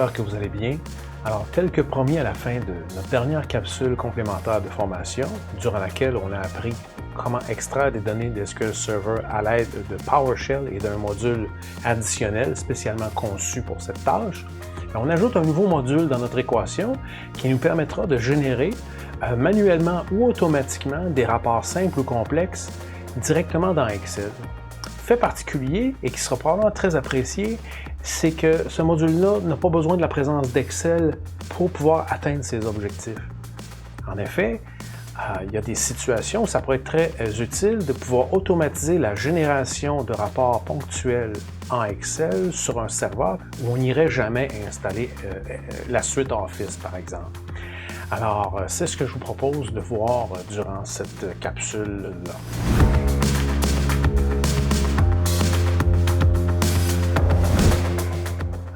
j'espère que vous allez bien. Alors, tel que promis à la fin de notre dernière capsule complémentaire de formation, durant laquelle on a appris comment extraire des données de SQL Server à l'aide de PowerShell et d'un module additionnel spécialement conçu pour cette tâche, on ajoute un nouveau module dans notre équation qui nous permettra de générer manuellement ou automatiquement des rapports simples ou complexes directement dans Excel. Fait particulier et qui sera probablement très apprécié, c'est que ce module-là n'a pas besoin de la présence d'Excel pour pouvoir atteindre ses objectifs. En effet, il y a des situations où ça pourrait être très utile de pouvoir automatiser la génération de rapports ponctuels en Excel sur un serveur où on n'irait jamais installer la suite Office, par exemple. Alors, c'est ce que je vous propose de voir durant cette capsule-là.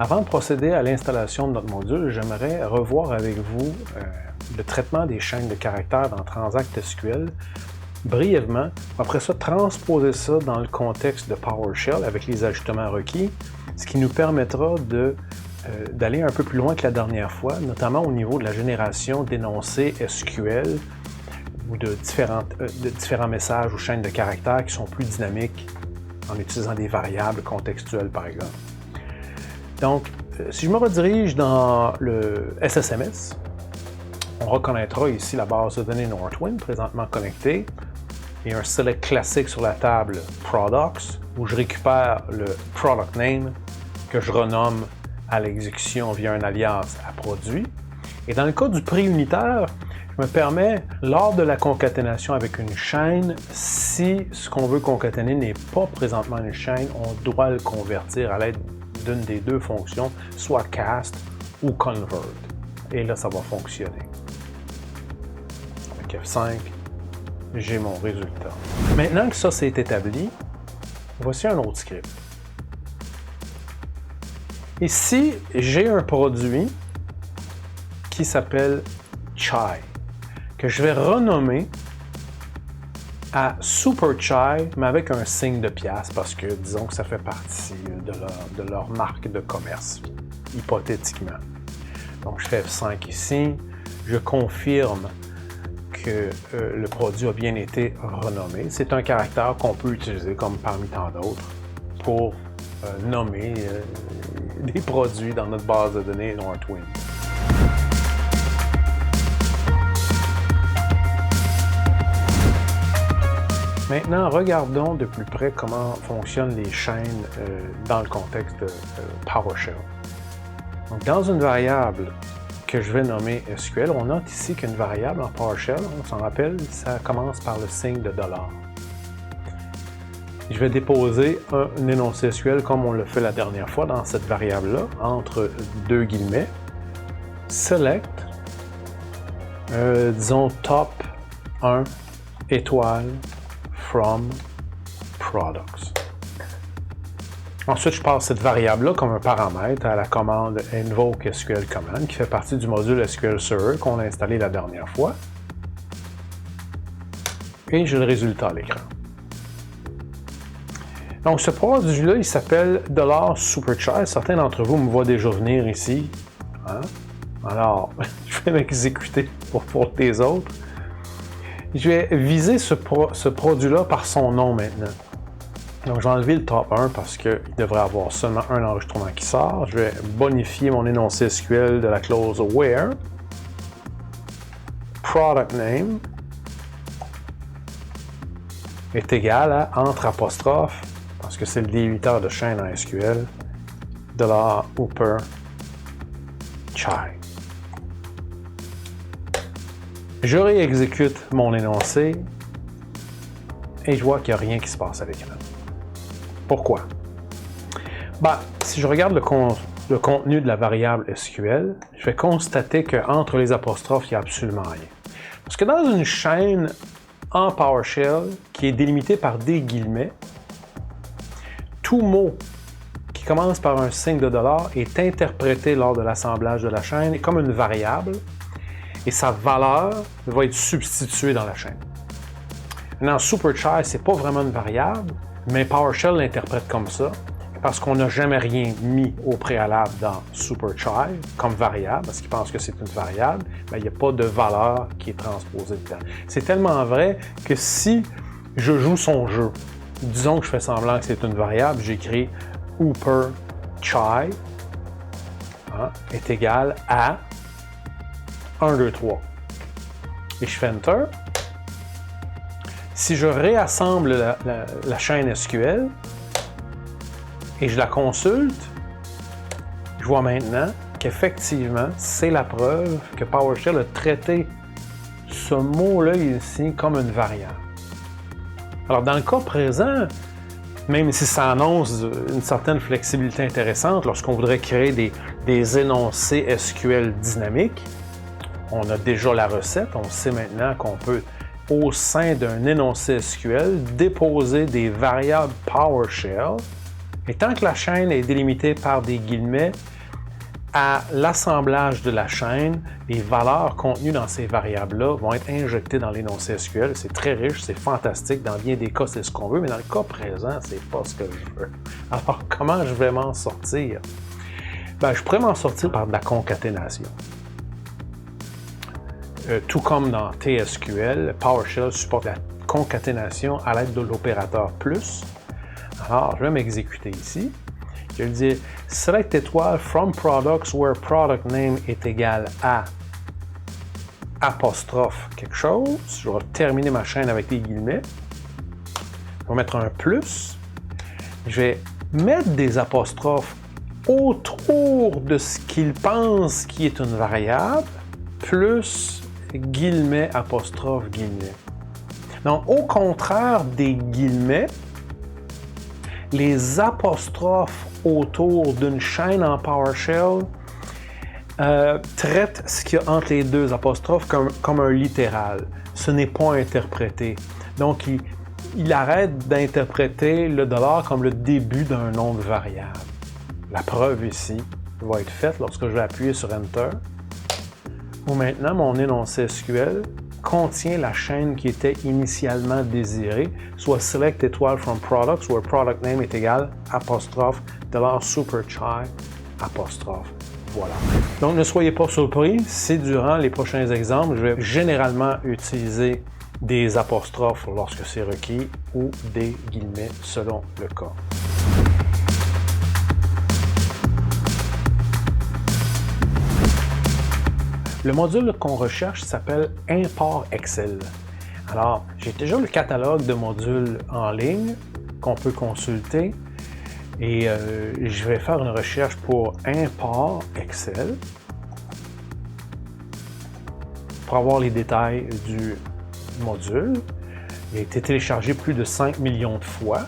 Avant de procéder à l'installation de notre module, j'aimerais revoir avec vous le traitement des chaînes de caractères dans Transact SQL brièvement. Après ça, transposer ça dans le contexte de PowerShell avec les ajustements requis, ce qui nous permettra d'aller un peu plus loin que la dernière fois, notamment au niveau de la génération d'énoncés SQL ou de différents messages ou chaînes de caractères qui sont plus dynamiques en utilisant des variables contextuelles, par exemple. Donc, si je me redirige dans le SSMS, on reconnaîtra ici la base de données Northwind présentement connectée et un select classique sur la table Products où je récupère le Product Name que je renomme à l'exécution via un alias à produit. Et dans le cas du prix unitaire, je me permets, lors de la concaténation avec une chaîne, si ce qu'on veut concaténer n'est pas présentement une chaîne, on doit le convertir à l'aide d'une des deux fonctions, soit cast ou convert. Et là, ça va fonctionner. Avec F5, j'ai mon résultat. Maintenant que ça c'est établi, voici un autre script. Ici, j'ai un produit qui s'appelle Chai, que je vais renommer à Super Chai, mais avec un signe de pièce, parce que disons que ça fait partie de leur marque de commerce, hypothétiquement. Donc je fais F5 ici, je confirme que le produit a bien été renommé. C'est un caractère qu'on peut utiliser comme parmi tant d'autres pour nommer des produits dans notre base de données Northwind. Maintenant, regardons de plus près comment fonctionnent les chaînes dans le contexte de PowerShell. Donc, dans une variable que je vais nommer SQL, on note ici qu'une variable en PowerShell, on s'en rappelle, ça commence par le signe de $. Je vais déposer un énoncé SQL comme on l'a fait la dernière fois dans cette variable-là, entre deux guillemets, select, disons top 1 étoile from products. Ensuite, je passe cette variable-là comme un paramètre à la commande invoke SQL command qui fait partie du module SQL Server qu'on a installé la dernière fois. Et j'ai le résultat à l'écran. Donc, ce produit-là, il s'appelle $SuperChai. Certains d'entre vous me voient déjà venir ici. Hein? Alors, je vais m'exécuter pour les autres. Je vais viser ce produit-là par son nom maintenant. Donc, je vais enlever le top 1 parce qu'il devrait avoir seulement un enregistrement qui sort. Je vais bonifier mon énoncé SQL de la clause where. Product name est égal à entre apostrophes, parce que c'est le délimiteur de chaîne en SQL, $Hooper Chai. Je réexécute mon énoncé et je vois qu'il n'y a rien qui se passe à l'écran. Pourquoi? Si je regarde le contenu de la variable SQL, je vais constater qu'entre les apostrophes, il n'y a absolument rien. Parce que dans une chaîne en PowerShell qui est délimitée par des guillemets, tout mot qui commence par un signe de $, est interprété lors de l'assemblage de la chaîne comme une variable et sa valeur va être substituée dans la chaîne. Maintenant, SuperChai, ce n'est pas vraiment une variable, mais PowerShell l'interprète comme ça. parce qu'on n'a jamais rien mis au préalable dans SuperChild comme variable, parce qu'il pense que c'est une variable, bien, il n'y a pas de valeur qui est transposée dedans. C'est tellement vrai que si je joue son jeu, disons que je fais semblant que c'est une variable, j'écris HooperChild est égal à 1, 2, 3. Et je fais Enter. Si je réassemble la chaîne SQL et je la consulte, je vois maintenant qu'effectivement, c'est la preuve que PowerShell a traité ce mot-là ici comme une variable. Alors, dans le cas présent, même si ça annonce une certaine flexibilité intéressante lorsqu'on voudrait créer des énoncés SQL dynamiques, on a déjà la recette, on sait maintenant qu'on peut, au sein d'un énoncé SQL, déposer des variables PowerShell, et tant que la chaîne est délimitée par des guillemets, à l'assemblage de la chaîne, les valeurs contenues dans ces variables-là vont être injectées dans l'énoncé SQL. C'est très riche, c'est fantastique. Dans bien des cas, c'est ce qu'on veut, mais dans le cas présent, c'est pas ce que je veux. Alors, comment je vais m'en sortir? Ben, je pourrais m'en sortir par de la concaténation. Tout comme dans TSQL, PowerShell supporte la concaténation à l'aide de l'opérateur plus. Alors, je vais m'exécuter ici. Je vais dire select étoile from products where product name est égal à apostrophe quelque chose. Je vais terminer ma chaîne avec des guillemets. Je vais mettre un plus. Je vais mettre des apostrophes autour de ce qu'il pense qui est une variable, plus guillemets, apostrophe, guillemets. Donc, au contraire des guillemets, les apostrophes autour d'une chaîne en PowerShell traitent ce qu'il y a entre les deux apostrophes comme un littéral. Ce n'est pas interprété. Donc, il arrête d'interpréter le dollar comme le début d'un nom de variable. La preuve ici va être faite lorsque je vais appuyer sur Enter, où maintenant mon énoncé SQL contient la chaîne qui était initialement désirée, soit select étoile from products, where product name est égal apostrophe $superchild apostrophe. Voilà. Donc ne soyez pas surpris si durant les prochains exemples, je vais généralement utiliser des apostrophes lorsque c'est requis ou des guillemets selon le cas. Le module qu'on recherche s'appelle Import Excel. Alors, j'ai déjà le catalogue de modules en ligne qu'on peut consulter et je vais faire une recherche pour Import Excel pour avoir les détails du module. Il a été téléchargé plus de 5 millions de fois.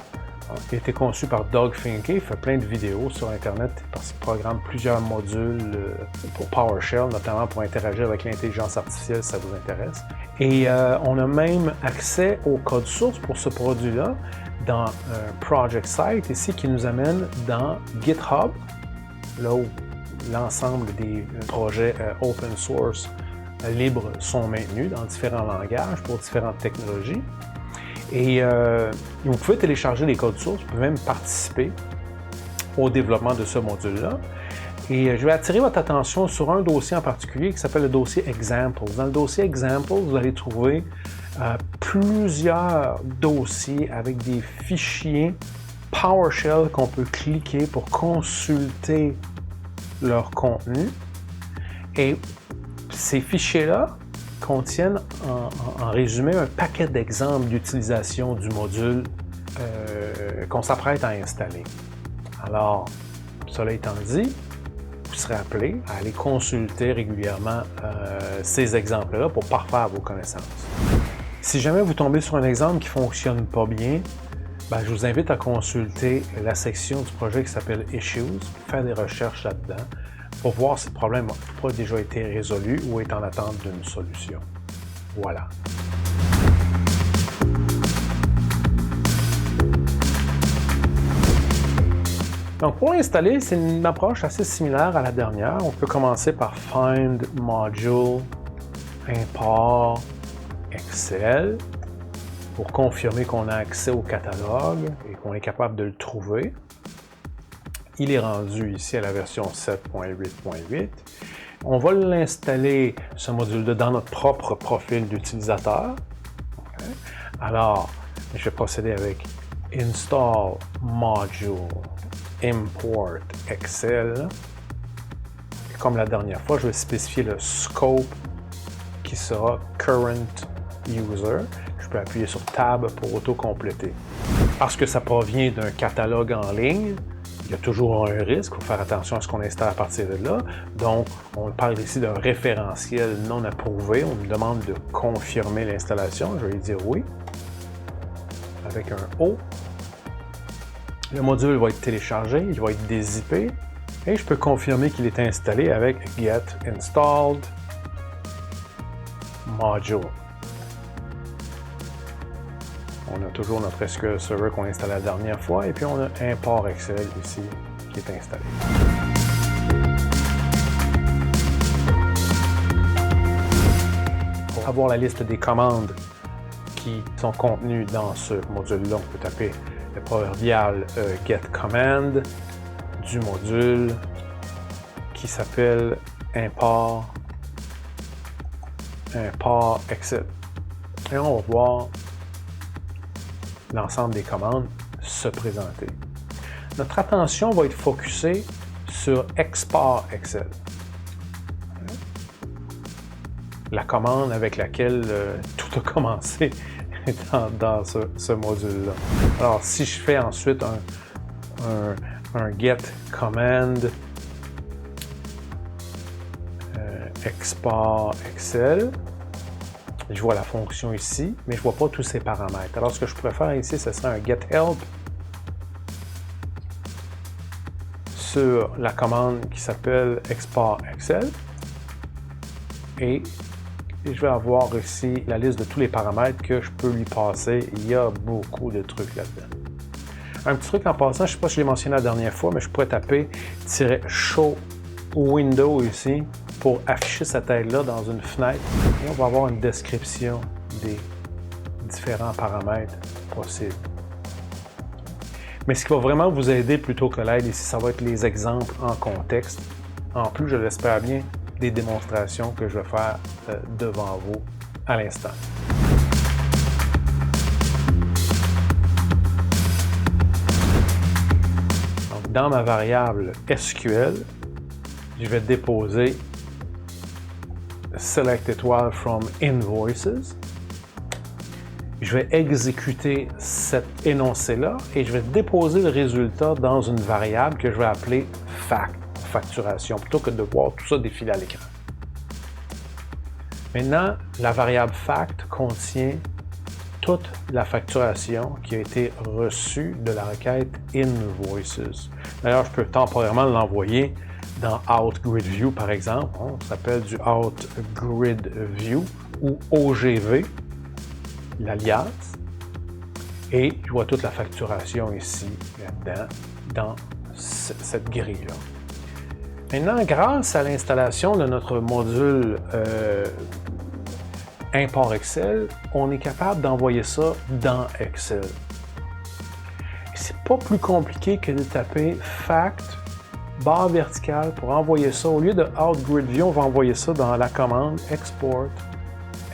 Il a été conçu par Doug Finke, il fait plein de vidéos sur Internet parce qu'il programme plusieurs modules pour PowerShell, notamment pour interagir avec l'intelligence artificielle si ça vous intéresse. Et on a même accès au code source pour ce produit-là dans un project site ici qui nous amène dans GitHub, là où l'ensemble des projets open source libres sont maintenus dans différents langages pour différentes technologies. Et vous pouvez télécharger les codes sources, vous pouvez même participer au développement de ce module-là. Et je vais attirer votre attention sur un dossier en particulier qui s'appelle le dossier Examples. Dans le dossier Examples, vous allez trouver plusieurs dossiers avec des fichiers PowerShell qu'on peut cliquer pour consulter leur contenu. Et ces fichiers-là contiennent en résumé un paquet d'exemples d'utilisation du module qu'on s'apprête à installer. Alors, cela étant dit, vous serez appelé à aller consulter régulièrement ces exemples-là pour parfaire vos connaissances. Si jamais vous tombez sur un exemple qui ne fonctionne pas bien, ben, je vous invite à consulter la section du projet qui s'appelle Issues, faire des recherches là-dedans, pour voir si le problème n'a pas déjà été résolu ou est en attente d'une solution. Voilà. Donc pour l'installer, c'est une approche assez similaire à la dernière. On peut commencer par Find Module, Import Excel, pour confirmer qu'on a accès au catalogue et qu'on est capable de le trouver. il est rendu ici à la version 7.8.8. On va l'installer, ce module-là, dans notre propre profil d'utilisateur. Okay. Alors, je vais procéder avec Install Module Import Excel. Et comme la dernière fois, je vais spécifier le scope qui sera Current User. Je peux appuyer sur Tab pour auto-compléter. Parce que ça provient d'un catalogue en ligne, il y a toujours un risque, il faut faire attention à ce qu'on installe à partir de là. Donc, on parle ici d'un référentiel non approuvé. On me demande de confirmer l'installation. Je vais lui dire oui. Avec un O. Le module va être téléchargé, il va être dézippé. Et je peux confirmer qu'il est installé avec Get Installed Module. On a toujours notre SQL Server qu'on a installé la dernière fois et puis on a Import Excel ici qui est installé. Pour avoir la liste des commandes qui sont contenues dans ce module-là, on peut taper le proverbial Get Command du module qui s'appelle Import Excel. Et on va voir l'ensemble des commandes se présenter. Notre attention va être focusée sur Export Excel. La commande avec laquelle tout a commencé dans ce module-là. Alors, si je fais ensuite un Get Command Export Excel, je vois la fonction ici, mais je ne vois pas tous ces paramètres. Alors, ce que je pourrais faire ici, ce serait un Get Help sur la commande qui s'appelle Export Excel. Et je vais avoir ici la liste de tous les paramètres que je peux lui passer. Il y a beaucoup de trucs là-dedans. Un petit truc en passant, je ne sais pas si je l'ai mentionné la dernière fois, mais je pourrais taper "Show Window" ici pour afficher cette aide-là dans une fenêtre. Et on va avoir une description des différents paramètres possibles. Mais ce qui va vraiment vous aider plutôt que l'aide ici, ça va être les exemples en contexte. En plus, je l'espère bien, des démonstrations que je vais faire devant vous à l'instant. Donc, dans ma variable SQL, je vais déposer Select étoile from Invoices. Je vais exécuter cet énoncé-là et je vais déposer le résultat dans une variable que je vais appeler fact, facturation, plutôt que de voir tout ça défiler à l'écran. Maintenant, la variable fact contient toute la facturation qui a été reçue de la requête Invoices. D'ailleurs, je peux temporairement l'envoyer dans OutGridView, par exemple. Ça s'appelle du OutGridView ou OGV, l'alias. Et je vois toute la facturation ici, là-dedans, dans cette grille-là. Maintenant, grâce à l'installation de notre module Import Excel, on est capable d'envoyer ça dans Excel. C'est pas plus compliqué que de taper Fact, barre verticale pour envoyer ça. Au lieu de OutGridView, on va envoyer ça dans la commande Export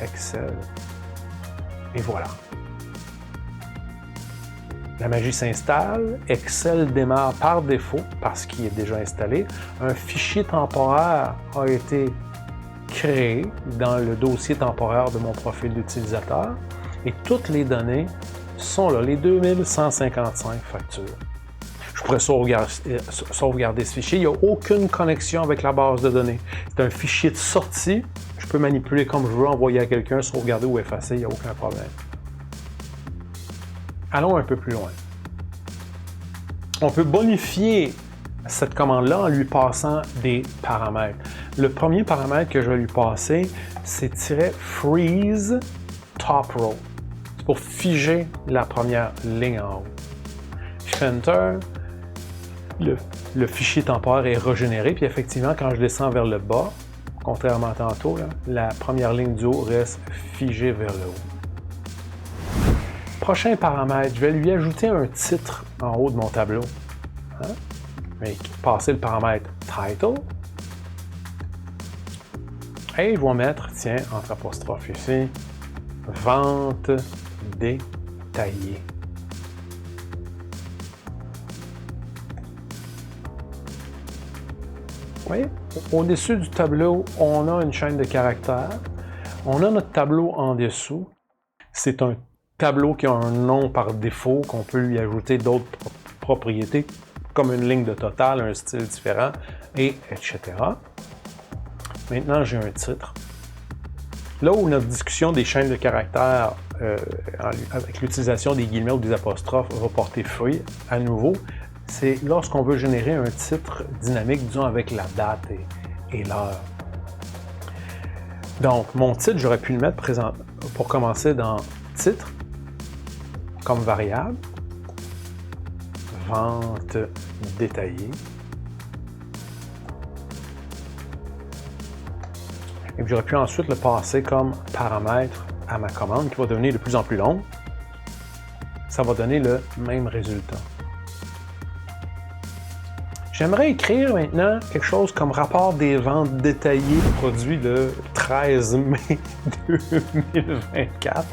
Excel. Et voilà. La magie s'installe, Excel démarre par défaut parce qu'il est déjà installé. Un fichier temporaire a été créé dans le dossier temporaire de mon profil d'utilisateur et toutes les données sont là, les 2155 factures. Je pourrais sauvegarder ce fichier. Il n'y a aucune connexion avec la base de données. C'est un fichier de sortie. Je peux manipuler comme je veux, envoyer à quelqu'un, sauvegarder ou effacer, il n'y a aucun problème. Allons un peu plus loin. On peut bonifier cette commande-là en lui passant des paramètres. Le premier paramètre que je vais lui passer, c'est "freeze top row". C'est pour figer la première ligne en haut. Je fais Enter. Le fichier temporaire est régénéré, puis effectivement, quand je descends vers le bas, contrairement à tantôt, là, la première ligne du haut reste figée vers le haut. Prochain paramètre, je vais lui ajouter un titre en haut de mon tableau. mais passer le paramètre title. Et je vais mettre, tiens, entre apostrophes ici, vente détaillée. Vous voyez, au-dessus du tableau, on a une chaîne de caractères. On a notre tableau en dessous. C'est un tableau qui a un nom par défaut, qu'on peut lui ajouter d'autres propriétés, comme une ligne de total, un style différent, et etc. Maintenant, j'ai un titre. Là où notre discussion des chaînes de caractères avec l'utilisation des guillemets ou des apostrophes va porter fruit à nouveau, c'est lorsqu'on veut générer un titre dynamique, disons avec la date et l'heure. Donc, mon titre, j'aurais pu le mettre pour commencer dans titre, comme variable, vente détaillée. Et puis j'aurais pu ensuite le passer comme paramètre à ma commande qui va devenir de plus en plus longue. Ça va donner le même résultat. J'aimerais écrire maintenant quelque chose comme rapport des ventes détaillées produit le 13 mai 2024.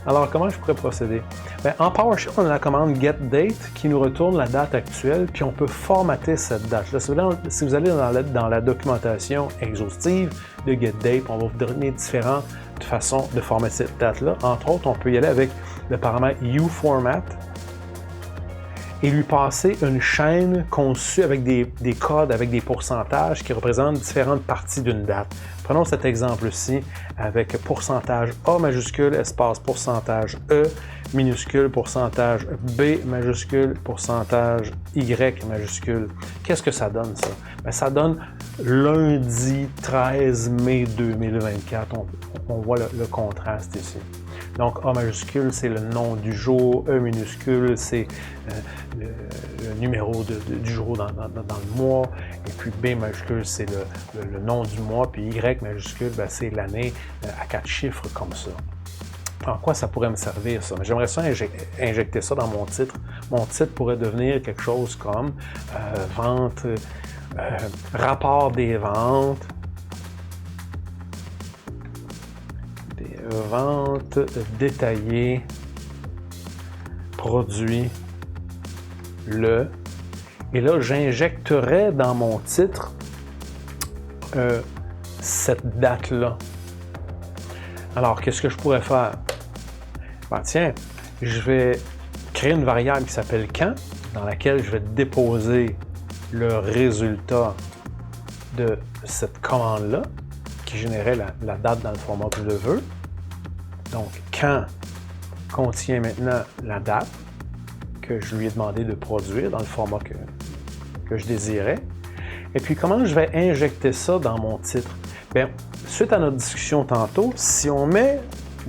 Alors, comment je pourrais procéder? Bien, en PowerShell, on a la commande getDate qui nous retourne la date actuelle, puis on peut formater cette date-là. Si vous allez dans la documentation exhaustive de getDate, on va vous donner différentes façons de formater cette date-là. Entre autres, on peut y aller avec le paramètre uFormat et lui passer une chaîne conçue avec des codes, avec des pourcentages qui représentent différentes parties d'une date. Prenons cet exemple-ci avec pourcentage A majuscule, espace pourcentage E, minuscule, pourcentage B majuscule, pourcentage Y majuscule. Qu'est-ce que ça donne, ça? Bien, ça donne lundi 13 mai 2024. On voit le contraste ici. Donc, A majuscule, c'est le nom du jour. E minuscule, c'est le numéro du jour dans le mois. Et puis, B majuscule, c'est le nom du mois. Puis, Y majuscule, ben, c'est l'année à 4 chiffres comme ça. En quoi ça pourrait me servir, ça? J'aimerais ça injecter ça dans mon titre. Mon titre pourrait devenir quelque chose comme vente, rapport des ventes, vente détaillée, produit, le. Et là, j'injecterai dans mon titre cette date-là. Alors, qu'est-ce que je pourrais faire? Ben, tiens, je vais créer une variable qui s'appelle quand, dans laquelle je vais déposer le résultat de cette commande-là, qui générait la date dans le format que je veux. Donc, quand contient maintenant la date que je lui ai demandé de produire dans le format que je désirais. Et puis, comment je vais injecter ça dans mon titre? Bien, suite à notre discussion tantôt, si on met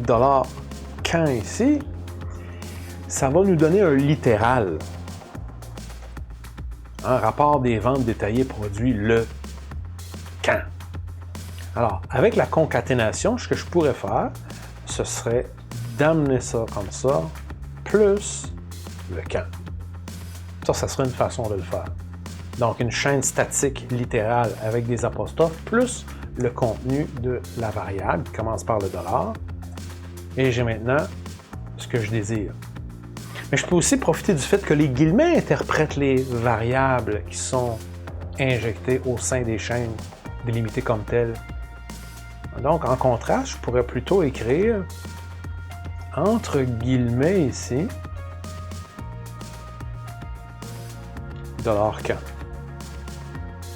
$quand ici, ça va nous donner un littéral. Un rapport des ventes détaillées produit le quand. Alors, avec la concaténation, ce que je pourrais faire, ce serait d'amener ça comme ça, plus le quand. Ça serait une façon de le faire. Donc, une chaîne statique littérale avec des apostrophes, plus le contenu de la variable qui commence par le $. Et j'ai maintenant ce que je désire. Mais je peux aussi profiter du fait que les guillemets interprètent les variables qui sont injectées au sein des chaînes délimitées comme telles. Donc, en contraste, je pourrais plutôt écrire entre guillemets ici $quand.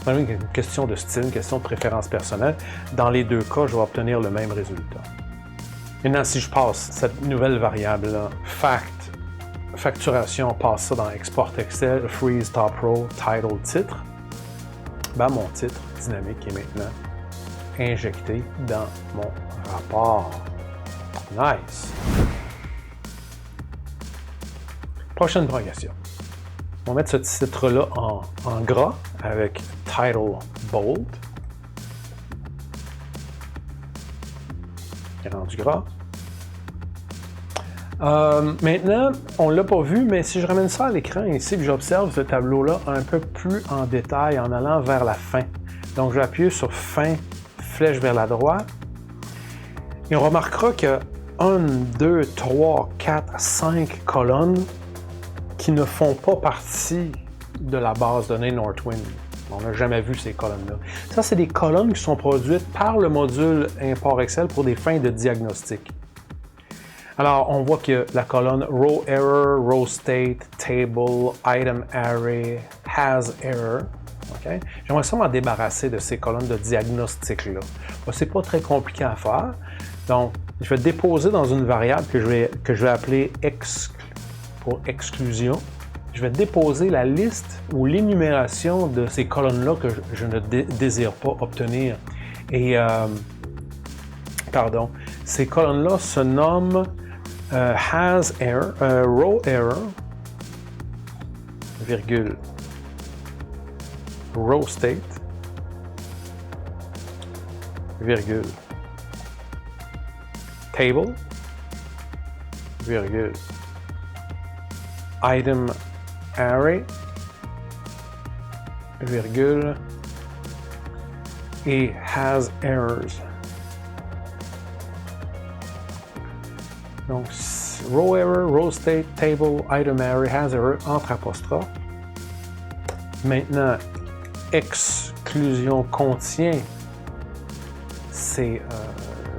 C'est une question de style, une question de préférence personnelle. Dans les deux cas, je vais obtenir le même résultat. Maintenant, si je passe cette nouvelle variable-là, facturation, passe ça dans Export Excel, Freeze, Top Row, Title, Titre, ben mon titre dynamique est maintenant injecté dans mon rapport. Nice! Prochaine progression. On va mettre ce titre-là en gras avec Title Bold. Il est rendu gras. Maintenant, on ne l'a pas vu, mais si je ramène ça à l'écran ici, puis j'observe ce tableau-là un peu plus en détail en allant vers la fin. Donc, je vais appuyer sur fin, flèche vers la droite. Et on remarquera qu'il y a 1, 2, 3, 4, 5 colonnes qui ne font pas partie de la base de données Northwind. On n'a jamais vu ces colonnes-là. Ça, c'est des colonnes qui sont produites par le module Import Excel pour des fins de diagnostic. Alors, on voit que la colonne Row Error, Row State, Table, Item Array, Has Error. Okay? J'aimerais ça m'en débarrasser de ces colonnes de diagnostic-là. C'est pas très compliqué à faire. Donc, je vais déposer dans une variable que je vais appeler pour exclusion. Je vais déposer la liste ou l'énumération de ces colonnes-là que je ne désire pas obtenir. Et, ces colonnes-là se nomment Has Error, Row Error, virgule, Row State, virgule, Table, virgule, Item Array, virgule, et Has Errors. Donc, Row Error, Row State, Table, Item Array, Has Error, entre apostrophes. Maintenant, exclusion contient ces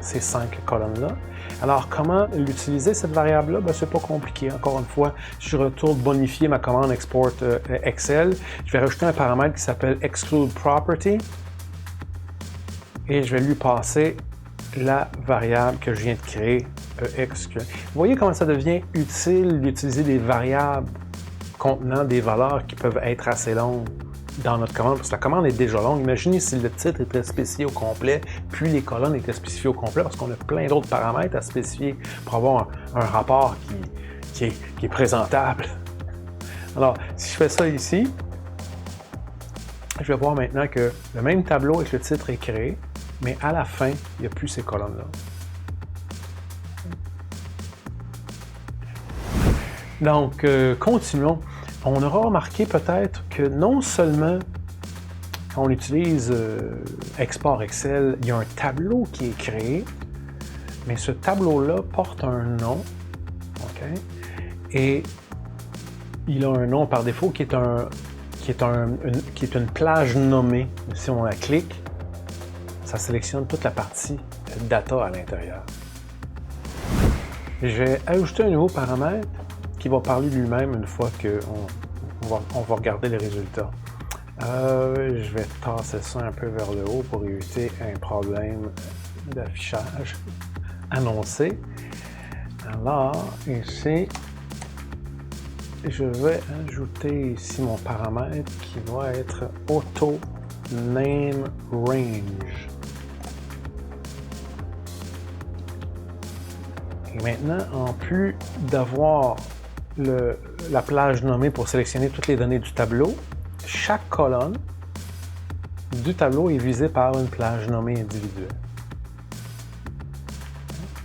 5 colonnes-là. Alors, comment l'utiliser, cette variable-là? Ben, c'est pas compliqué. Encore une fois, si je retourne bonifier ma commande Export Excel, je vais rajouter un paramètre qui s'appelle Exclude Property et je vais lui passer la variable que je viens de créer, EXQ. Vous voyez comment ça devient utile d'utiliser des variables contenant des valeurs qui peuvent être assez longues dans notre commande, parce que la commande est déjà longue. Imaginez si le titre était spécifié au complet, puis les colonnes étaient spécifiées au complet, parce qu'on a plein d'autres paramètres à spécifier pour avoir un rapport qui est présentable. Alors, si je fais ça ici, je vais voir maintenant que le même tableau avec le titre est créé, mais à la fin, il n'y a plus ces colonnes-là. Donc, continuons. On aura remarqué peut-être que non seulement quand on utilise Export Excel, il y a un tableau qui est créé, mais ce tableau-là porte un nom, okay? Et il a un nom par défaut qui est une plage nommée. Si on la clique, ça sélectionne toute la partie data à l'intérieur. Je vais ajouter un nouveau paramètre qui va parler lui-même une fois qu'on va regarder les résultats. Je vais tasser ça un peu vers le haut pour éviter un problème d'affichage annoncé. Alors, ici, je vais ajouter ici mon paramètre qui va être Auto Name Range. Et maintenant, en plus d'avoir la plage nommée pour sélectionner toutes les données du tableau, chaque colonne du tableau est visée par une plage nommée individuelle.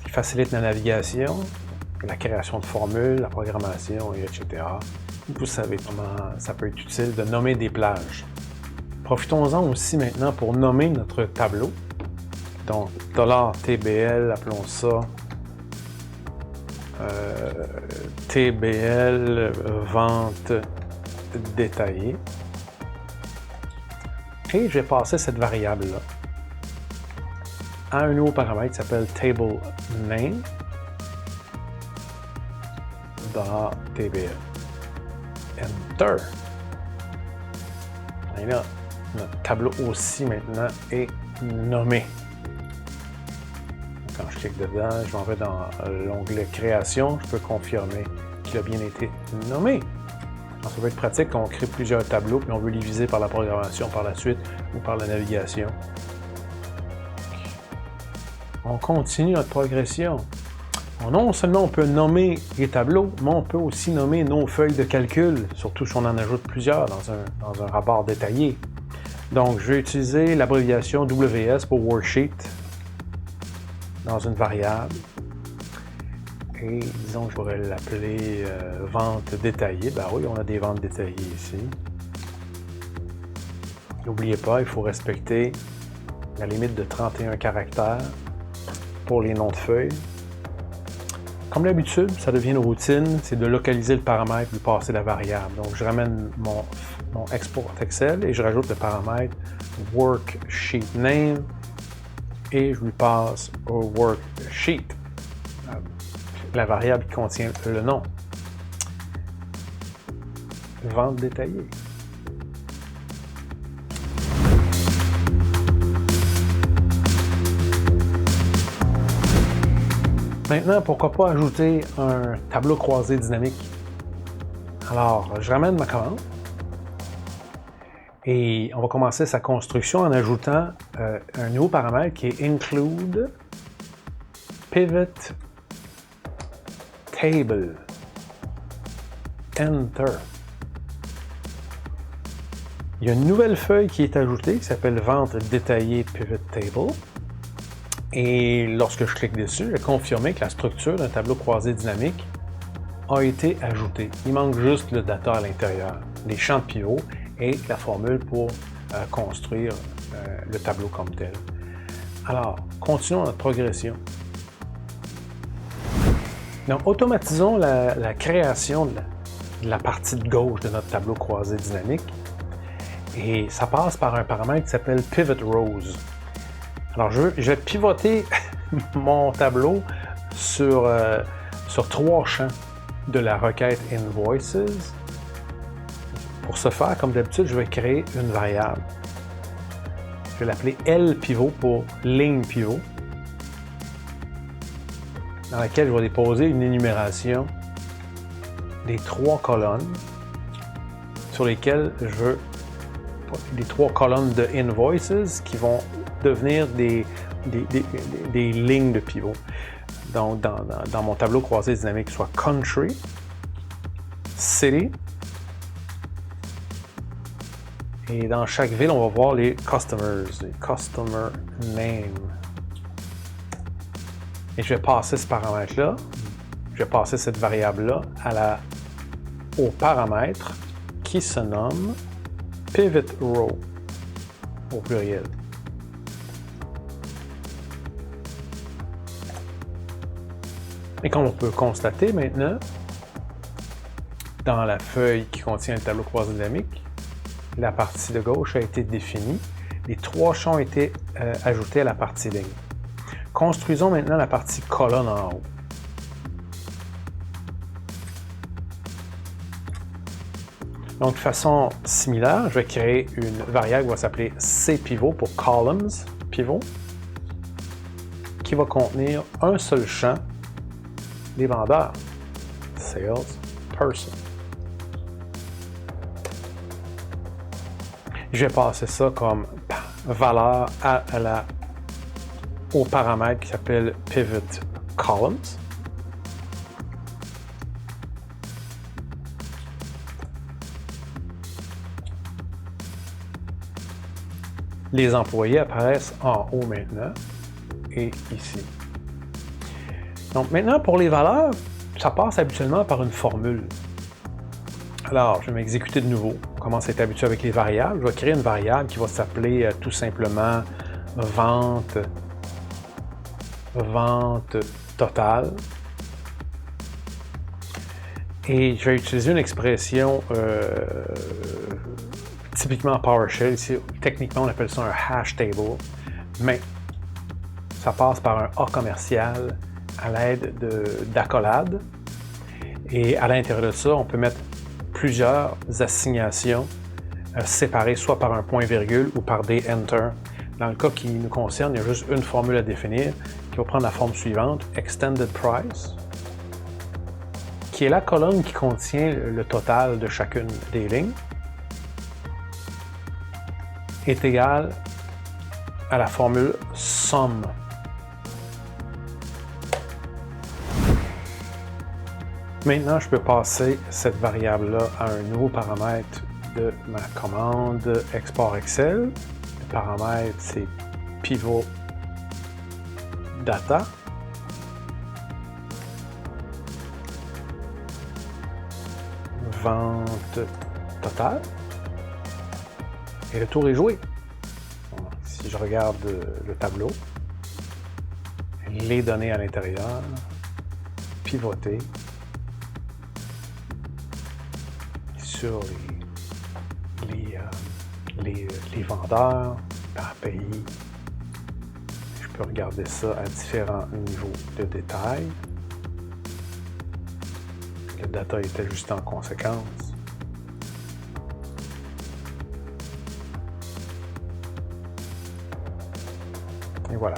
Qui facilite la navigation, la création de formules, la programmation, etc. Vous savez comment ça peut être utile de nommer des plages. Profitons-en aussi maintenant pour nommer notre tableau. Donc, $TBL, appelons ça TBL vente détaillée. Et je vais passer cette variable-là à un nouveau paramètre qui s'appelle Table Name dans TBL. Enter. Et là, notre tableau aussi maintenant est nommé. Quand je clique dedans, je m'en vais dans l'onglet Création. Je peux confirmer qu'il a bien été nommé. Alors, ça va être pratique quand on crée plusieurs tableaux puis on veut les viser par la programmation par la suite ou par la navigation. On continue notre progression. Non seulement on peut nommer les tableaux, mais on peut aussi nommer nos feuilles de calcul, surtout si on en ajoute plusieurs dans un rapport détaillé. Donc, je vais utiliser l'abréviation WS pour Worksheet dans une variable. Et disons que je pourrais l'appeler vente détaillée. Ben oui, on a des ventes détaillées ici. N'oubliez pas, il faut respecter la limite de 31 caractères pour les noms de feuilles. Comme d'habitude, ça devient une routine, c'est de localiser le paramètre et de passer la variable. Donc, je ramène mon export Excel et je rajoute le paramètre worksheet name et je lui passe au worksheet la variable qui contient le nom. Vente détaillée. Maintenant, pourquoi pas ajouter un tableau croisé dynamique? Alors, je ramène ma commande et on va commencer sa construction en ajoutant un nouveau paramètre qui est include pivot table. Enter. Il y a une nouvelle feuille qui est ajoutée qui s'appelle vente détaillée pivot table. Et lorsque je clique dessus, je vais confirmer que la structure d'un tableau croisé dynamique a été ajoutée. Il manque juste le data à l'intérieur, les champs de pivot et la formule pour construire le tableau comme tel. Alors, continuons notre progression. Donc, automatisons la création de la partie de gauche de notre tableau croisé dynamique. Et ça passe par un paramètre qui s'appelle Pivot Rows. Alors, je vais pivoter mon tableau sur 3 champs de la requête Invoices. Pour ce faire, comme d'habitude, je vais créer une variable. Je vais l'appeler L-pivot pour ligne pivot, dans laquelle je vais déposer une énumération des 3 colonnes sur lesquelles je veux les 3 colonnes de Invoices qui vont devenir des lignes de pivot. Donc, dans mon tableau croisé dynamique, soit Country, City, et dans chaque ville, on va voir les Customers, les Customer Name. Et je vais passer ce paramètre-là, je vais passer cette variable-là au paramètre qui se nomme Pivot Row, au pluriel. Et comme on peut constater maintenant, dans la feuille qui contient le tableau croisé dynamique, la partie de gauche a été définie. Les 3 champs ont été ajoutés à la partie ligne. Construisons maintenant la partie colonne en haut. Donc, de façon similaire, je vais créer une variable qui va s'appeler cPivot pour Columns Pivot, qui va contenir un seul champ des vendeurs, Salesperson. Je vais passer ça comme valeur au paramètre qui s'appelle Pivot Columns. Les employés apparaissent en haut maintenant et ici. Donc maintenant, pour les valeurs, ça passe habituellement par une formule. Alors, je vais m'exécuter de nouveau. On commence à être habitué avec les variables. Je vais créer une variable qui va s'appeler tout simplement vente totale. Et je vais utiliser une expression typiquement PowerShell. Ici, techniquement, on appelle ça un hash table, mais ça passe par un A commercial à l'aide d'accolades. Et à l'intérieur de ça, on peut mettre plusieurs assignations séparées, soit par un point-virgule ou par des enter. Dans le cas qui nous concerne, il y a juste une formule à définir qui va prendre la forme suivante, Extended Price, qui est la colonne qui contient le total de chacune des lignes, est égal à la formule sum. Maintenant, je peux passer cette variable-là à un nouveau paramètre de ma commande Export Excel. Le paramètre, c'est Pivot Data. ventes totales. Et le tour est joué. Bon, si je regarde le tableau, les données à l'intérieur, pivoter sur les vendeurs par pays. Je peux regarder ça à différents niveaux de détail. Le data est ajusté en conséquence. Et voilà.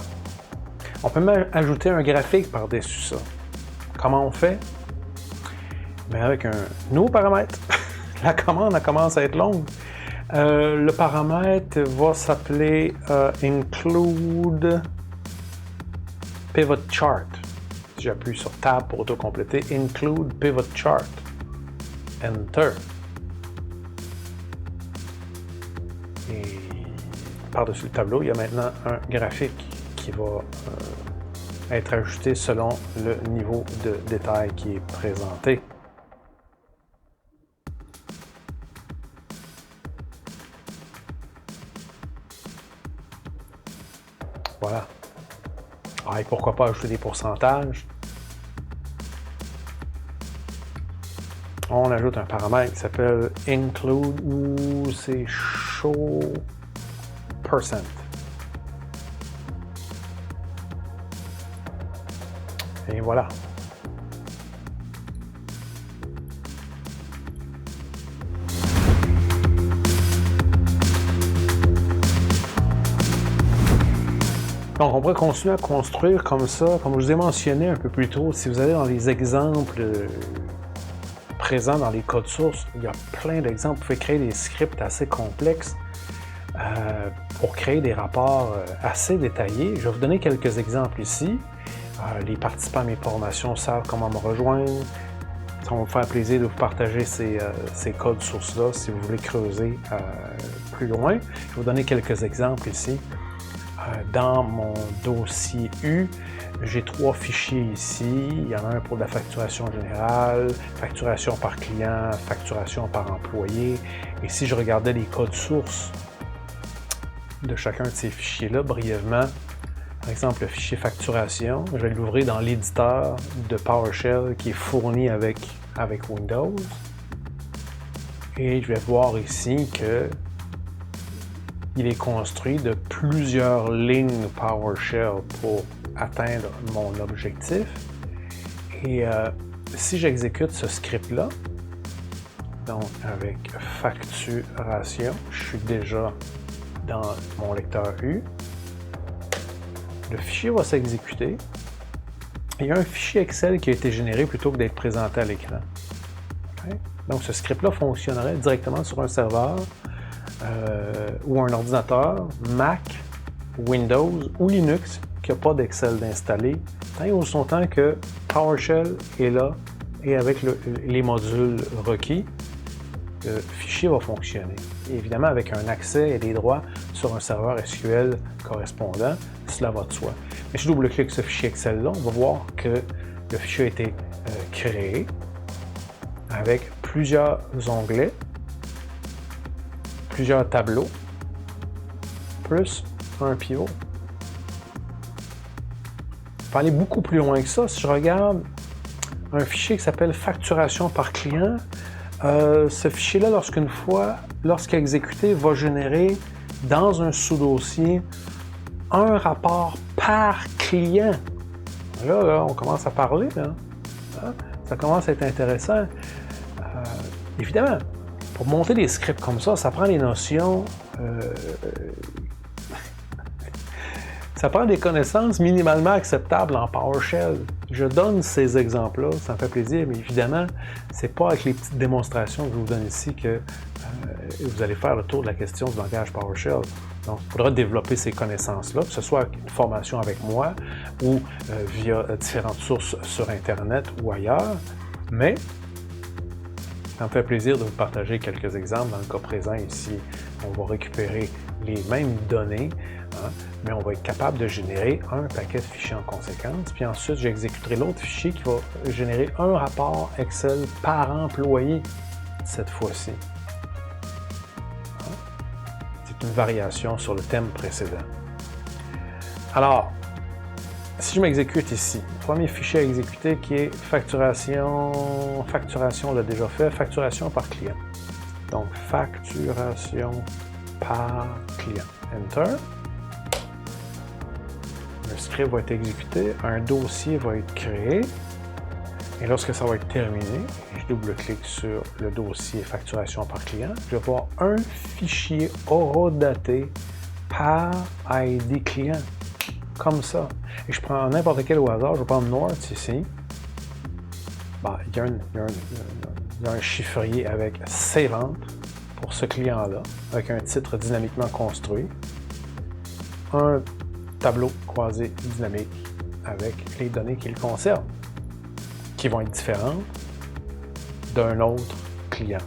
On peut même ajouter un graphique par-dessus ça. Comment on fait? Mais avec un nouveau paramètre. La commande elle commence à être longue. Le paramètre va s'appeler Include Pivot Chart. Si j'appuie sur Tab pour auto-compléter, Include Pivot Chart. Enter. Et par-dessus le tableau, il y a maintenant un graphique qui va être ajusté selon le niveau de détail qui est présenté. Voilà. Ah, et pourquoi pas ajouter des pourcentages? On ajoute un paramètre qui s'appelle Include ou c'est Show Percent. Et voilà. Donc, on pourrait continuer à construire comme ça. Comme je vous ai mentionné un peu plus tôt, si vous allez dans les exemples présents dans les codes sources, il y a plein d'exemples. Vous pouvez créer des scripts assez complexes pour créer des rapports assez détaillés. Je vais vous donner quelques exemples ici. Les participants à mes formations savent comment me rejoindre. Ça va me faire plaisir de vous partager ces codes sources-là si vous voulez creuser plus loin. Je vais vous donner quelques exemples ici. Dans mon dossier U, j'ai 3 fichiers ici. Il y en a un pour la facturation générale, facturation par client, facturation par employé. Et si je regardais les codes sources de chacun de ces fichiers-là, brièvement, par exemple le fichier facturation, je vais l'ouvrir dans l'éditeur de PowerShell qui est fourni avec Windows. Et je vais voir ici que il est construit de plusieurs lignes PowerShell pour atteindre mon objectif. Et si j'exécute ce script-là, donc avec facturation, je suis déjà dans mon lecteur U. Le fichier va s'exécuter. Il y a un fichier Excel qui a été généré plutôt que d'être présenté à l'écran. Okay? Donc ce script-là fonctionnerait directement sur un serveur ou un ordinateur, Mac, Windows ou Linux qui n'a pas d'Excel d'installer, tant et aussi longtemps que PowerShell est là et avec les modules requis, le fichier va fonctionner. Et évidemment, avec un accès et des droits sur un serveur SQL correspondant, cela va de soi. Mais si je double-clique ce fichier Excel-là, on va voir que le fichier a été créé avec plusieurs onglets, plusieurs tableaux, plus un pivot. On peut aller beaucoup plus loin que ça. Si je regarde un fichier qui s'appelle facturation par client, ce fichier-là, lorsqu'il est exécuté, va générer dans un sous-dossier un rapport par client. Là, on commence à parler. Là. Ça commence à être intéressant. Évidemment, pour monter des scripts comme ça prend des notions, ça prend des connaissances minimalement acceptables en PowerShell. Je donne ces exemples-là, ça me fait plaisir, mais évidemment, c'est pas avec les petites démonstrations que je vous donne ici que vous allez faire le tour de la question du langage PowerShell. Donc, il faudra développer ces connaissances-là, que ce soit une formation avec moi ou via différentes sources sur Internet ou ailleurs, mais ça me fait plaisir de vous partager quelques exemples. Dans le cas présent ici, on va récupérer les mêmes données, mais on va être capable de générer un paquet de fichiers en conséquence. Puis ensuite, j'exécuterai l'autre fichier qui va générer un rapport Excel par employé. cette fois-ci. C'est une variation sur le thème précédent. Alors, si je m'exécute ici, le premier fichier à exécuter qui est facturation, on l'a déjà fait, facturation par client. Donc, facturation par client. Enter. Le script va être exécuté, un dossier va être créé. Et lorsque ça va être terminé, je double-clique sur le dossier facturation par client. Je vais voir un fichier horodaté par ID client. Comme ça. Et je prends n'importe quel au hasard. Je vais prendre North ici. Bon, il y a un chiffrier avec ses ventes pour ce client-là, avec un titre dynamiquement construit. Un tableau croisé dynamique avec les données qu'il concerne, qui vont être différentes d'un autre client.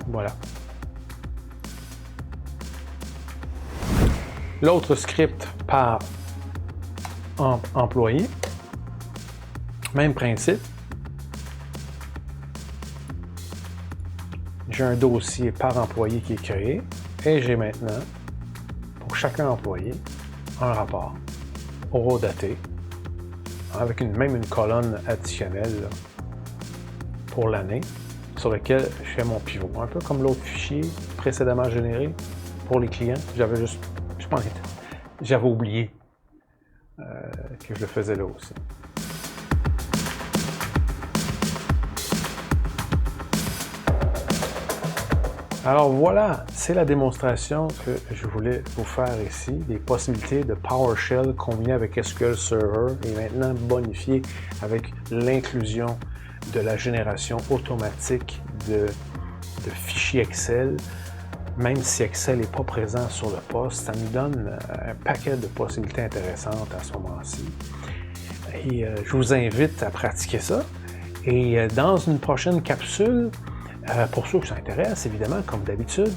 Voilà. L'autre script par employé, même principe. J'ai un dossier par employé qui est créé et j'ai maintenant, pour chacun employé, un rapport horodaté avec même une colonne additionnelle là, pour l'année sur lequel je fais mon pivot. Un peu comme l'autre fichier précédemment généré pour les clients. J'avais oublié que je le faisais là aussi. Alors voilà, c'est la démonstration que je voulais vous faire ici, des possibilités de PowerShell combinées avec SQL Server et maintenant bonifié avec l'inclusion de la génération automatique de fichiers Excel. Même si Excel n'est pas présent sur le poste, ça nous donne un paquet de possibilités intéressantes à ce moment-ci. Et je vous invite à pratiquer ça. Et dans une prochaine capsule, pour ceux qui s'intéressent, évidemment, comme d'habitude,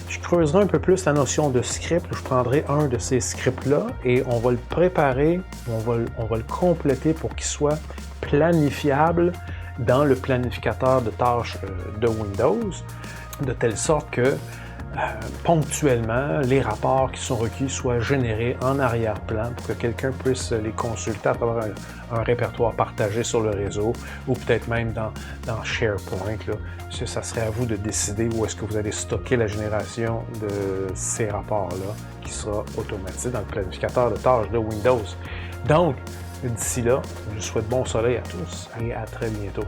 je creuserai un peu plus la notion de script. Je prendrai un de ces scripts-là et on va le préparer, on va le compléter pour qu'il soit planifiable dans le planificateur de tâches de Windows, de telle sorte que ponctuellement, les rapports qui sont requis soient générés en arrière-plan pour que quelqu'un puisse les consulter à travers un répertoire partagé sur le réseau ou peut-être même dans SharePoint. Là. Ça serait à vous de décider où est-ce que vous allez stocker la génération de ces rapports-là qui sera automatisé dans le planificateur de tâches de Windows. Donc, d'ici là, je vous souhaite bon soleil à tous et à très bientôt.